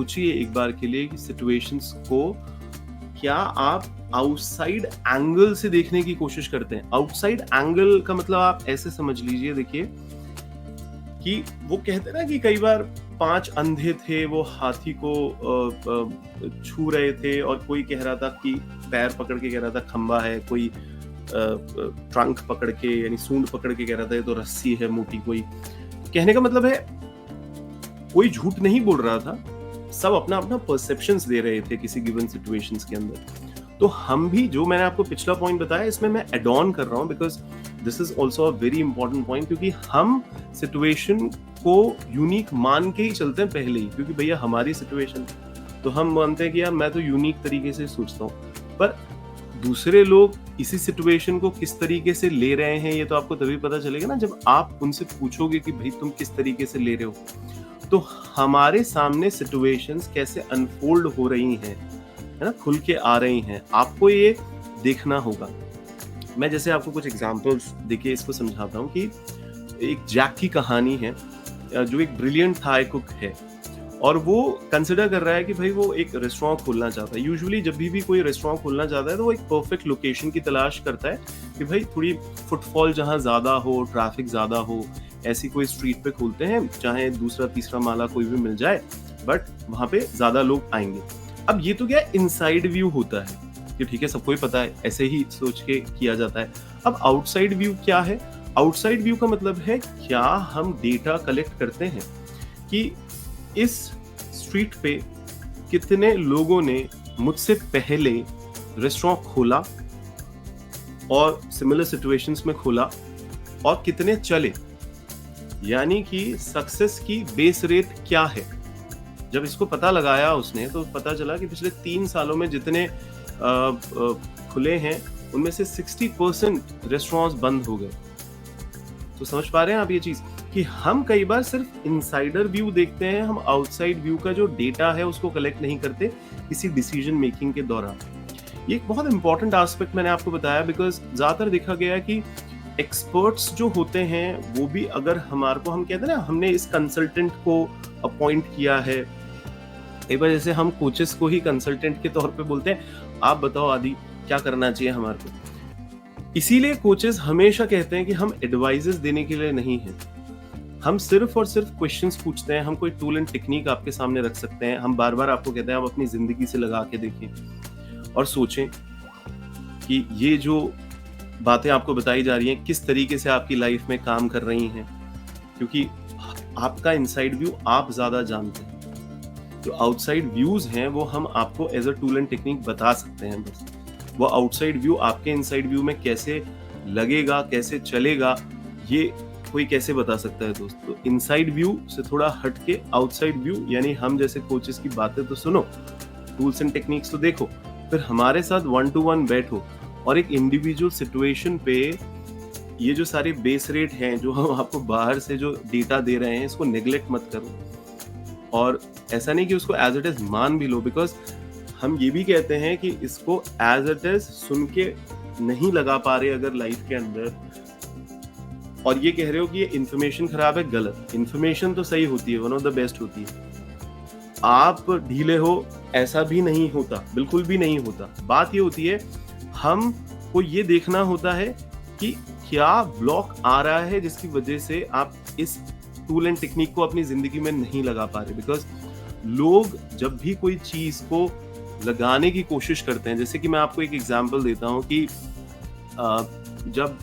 सोचिए एक बार के लिए कि सिचुएशंस को क्या आप आउटसाइड एंगल से देखने की कोशिश करते हैं। आउटसाइड एंगल का मतलब आप ऐसे समझ लीजिए, देखिए कि वो कहते हैं ना कि कई बार 5 अंधे थे, वो हाथी को छू रहे थे और कोई कह रहा था कि पैर पकड़ के कह रहा था खंबा है, कोई ट्रंक पकड़ के यानी सूंड पकड़ के कह रहा था ये तो रस्सी है मोटी। कोई कहने का मतलब है कोई झूठ नहीं बोल रहा था, सब अपना अपना परसेप्शंस दे रहे थे किसी गिवन सिचुएशंस के अंदर। तो हम भी, जो मैंने आपको पिछला पॉइंट बताया, इसमें मैं एड ऑन कर रहा हूं because this is also a very important point, क्योंकि हम सिचुएशन को यूनिक मान के ही चलते हैं पहले ही, क्योंकि भैया हमारी सिचुएशन, तो हम मानते हैं कि यार मैं तो यूनिक तरीके से सोचता हूँ, पर दूसरे लोग इसी सिचुएशन को किस तरीके से ले रहे हैं ये तो आपको तभी पता चलेगा ना जब आप उनसे पूछोगे कि भाई तुम किस तरीके से ले रहे हो। तो हमारे सामने सिचुएशंस कैसे अनफोल्ड हो रही हैं, है ना, खुल के आ रही हैं, आपको ये देखना होगा। मैं जैसे आपको कुछ एग्जांपल्स देखिए इसको समझाता हूँ कि एक जैक की कहानी है, जो एक ब्रिलियंट थाई कुक है और वो कंसिडर कर रहा है कि भाई वो एक रेस्टोरेंट खोलना चाहता है। यूजुअली जब भी कोई रेस्टोरेंट खोलना चाहता है तो वो एक परफेक्ट लोकेशन की तलाश करता है कि भाई थोड़ी फुटफॉल जहाँ ज्यादा हो, ट्रैफिक ज्यादा हो, ऐसी कोई स्ट्रीट पे खोलते हैं, चाहे दूसरा तीसरा माला कोई भी मिल जाए, बट वहां पे ज्यादा लोग आएंगे। अब ये तो क्या इनसाइड व्यू होता है कि ठीक है सबको ही पता है, ऐसे ही सोच के किया जाता है। अब आउटसाइड व्यू क्या है? आउटसाइड व्यू का मतलब है क्या हम डेटा कलेक्ट करते हैं कि इस स्ट्रीट पे कितने लोगों ने मुझसे पहले रेस्टोरेंट खोला और सिमिलर सिचुएशंस में खोला और कितने चले, यानी कि सक्सेस की बेस रेट क्या है। जब इसको पता लगाया उसने तो पता चला कि पिछले 3 सालों में जितने खुले हैं उनमें से 60% रेस्टोरेंट्स बंद हो गए। तो समझ पा रहे हैं आप ये चीज कि हम कई बार सिर्फ इनसाइडर व्यू देखते हैं, हम आउटसाइड व्यू का जो डेटा है उसको कलेक्ट नहीं करते किसी डिसीजन मेकिंग के दौरान। ये एक बहुत इंपॉर्टेंट एस्पेक्ट मैंने आपको बताया बिकॉज ज्यादातर देखा गया है कि एक्सपर्ट्स जो होते हैं वो भी, अगर हमारे को, हम कहते हैं ना हमने इस कंसल्टेंट को अपॉइंट किया है, एक बार जैसे हम कोचेस को ही कंसल्टेंट के तौर पे बोलते हैं आप बताओ आदि क्या करना चाहिए हमारे को। इसीलिए कोचेस हमेशा कहते हैं कि हम एडवाइजेस देने के लिए नहीं हैं, हम सिर्फ और सिर्फ क्वेश्चंस पूछते हैं। हम कोई टूल एंड टेक्निक आपके सामने रख सकते हैं, हम बार बार आपको कहते हैं आप अपनी जिंदगी से लगा के देखें और सोचें कि ये जो बातें आपको बताई जा रही हैं किस तरीके से आपकी लाइफ में काम कर रही हैं, क्योंकि आपका इनसाइड व्यू आप ज्यादा जानते हैं। जो आउटसाइड व्यूज हैं वो हम आपको as a tool and technique बता सकते हैं, बस वो आउटसाइड व्यू आपके इनसाइड व्यू में कैसे लगेगा, कैसे चलेगा, ये कोई कैसे बता सकता है दोस्त। तो इनसाइड व्यू से थोड़ा हट के आउटसाइड व्यू, यानी हम जैसे कोचेस की बातें तो सुनो, टूल्स एंड टेक्निक्स तो देखो, फिर हमारे साथ 1-to-1 बैठो और एक इंडिविजुअल सिचुएशन पे ये जो सारे बेस रेट हैं जो हम आपको बाहर से जो डेटा दे रहे हैं इसको नेग्लेक्ट मत करो। और ऐसा नहीं कि उसको एज इट इज मान भी लो, बिकॉज हम ये भी कहते हैं कि इसको एज इट इज सुन के नहीं लगा पा रहे अगर लाइफ के अंदर, और ये कह रहे हो कि ये इन्फॉर्मेशन खराब है, गलत। इन्फॉर्मेशन तो सही होती है, वन ऑफ द बेस्ट होती है। आप ढीले हो ऐसा भी नहीं होता, बिल्कुल भी नहीं होता। बात ये होती है हमको ये देखना होता है कि क्या ब्लॉक आ रहा है जिसकी वजह से आप इस टूल एंड टेक्निक को अपनी जिंदगी में नहीं लगा पा रहे। बिकॉज लोग जब भी कोई चीज को लगाने की कोशिश करते हैं, जैसे कि मैं आपको एक एग्जांपल देता हूं कि जब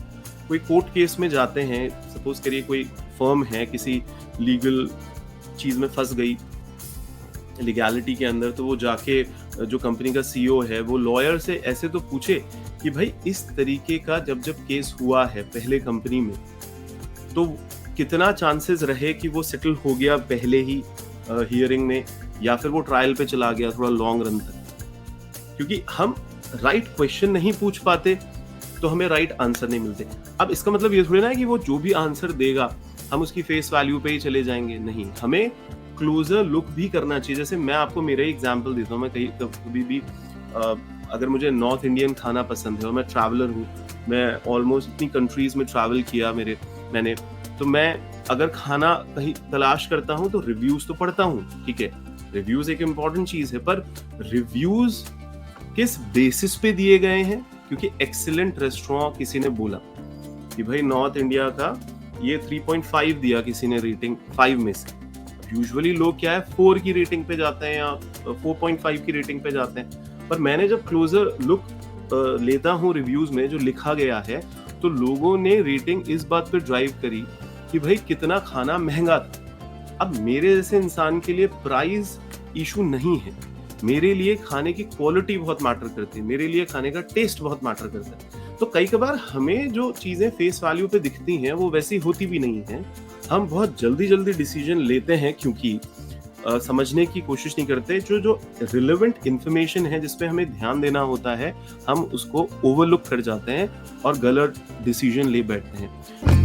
कोई कोर्ट केस में जाते हैं, सपोज करिए कोई फर्म है किसी लीगल चीज में फंस गई लीगैलिटी के अंदर, तो वो जाके जो कंपनी का सीईओ है वो लॉयर से ऐसे तो पूछे कि भाई इस तरीके का जब केस हुआ है पहले कंपनी में तो कितना चांसेस रहे कि वो सेटल हो गया पहले ही हियरिंग में, या फिर वो ट्रायल पे चला गया थोड़ा लॉन्ग रन तक। क्योंकि हम राइट क्वेश्चन नहीं पूछ पाते तो हमें राइट आंसर नहीं मिलते। अब इसका मतलब ये थोड़ी ना है कि वो जो भी आंसर देगा हम उसकी फेस वैल्यू पे ही चले जाएंगे, नहीं, हमें क्लोजर लुक भी करना चाहिए। जैसे मैं आपको मेरा ही एग्जांपल देता हूँ, मैं कभी भी अगर मुझे नॉर्थ इंडियन खाना पसंद है और मैं ट्रैवलर हूँ, मैं ऑलमोस्ट इतनी कंट्रीज में ट्रैवल किया मैंने, तो मैं अगर खाना कहीं तलाश करता हूँ तो रिव्यूज तो पढ़ता हूँ, ठीक है, रिव्यूज एक इम्पॉर्टेंट चीज है, पर रिव्यूज किस बेसिस पे दिए गए हैं? क्योंकि एक्सीलेंट रेस्टोरेंट किसी ने बोला कि भाई नॉर्थ इंडिया का ये 3.5 दिया किसी ने रेटिंग 5 में से। यूजुअली लोग क्या है 4 की रेटिंग पे जाते हैं या 4.5 की रेटिंग पे जाते हैं, पर मैंने जब क्लोजर लुक लेता हूँ रिव्यूज में जो लिखा गया है, तो लोगों ने रेटिंग इस बात पे ड्राइव करी कि भाई कितना खाना महंगा था। अब मेरे जैसे इंसान के लिए प्राइस इशू नहीं है, मेरे लिए खाने की क्वालिटी बहुत मैटर करती है, मेरे लिए खाने का टेस्ट बहुत मैटर करता है। तो कई कबार हमें जो चीजें फेस वैल्यू पे दिखती हैं वो वैसी होती भी नहीं है। हम बहुत जल्दी जल्दी डिसीजन लेते हैं क्योंकि समझने की कोशिश नहीं करते। जो रिलेवेंट इंफॉर्मेशन है जिसपे हमें ध्यान देना होता है, हम उसको ओवरलुक कर जाते हैं और गलत डिसीजन ले बैठते हैं।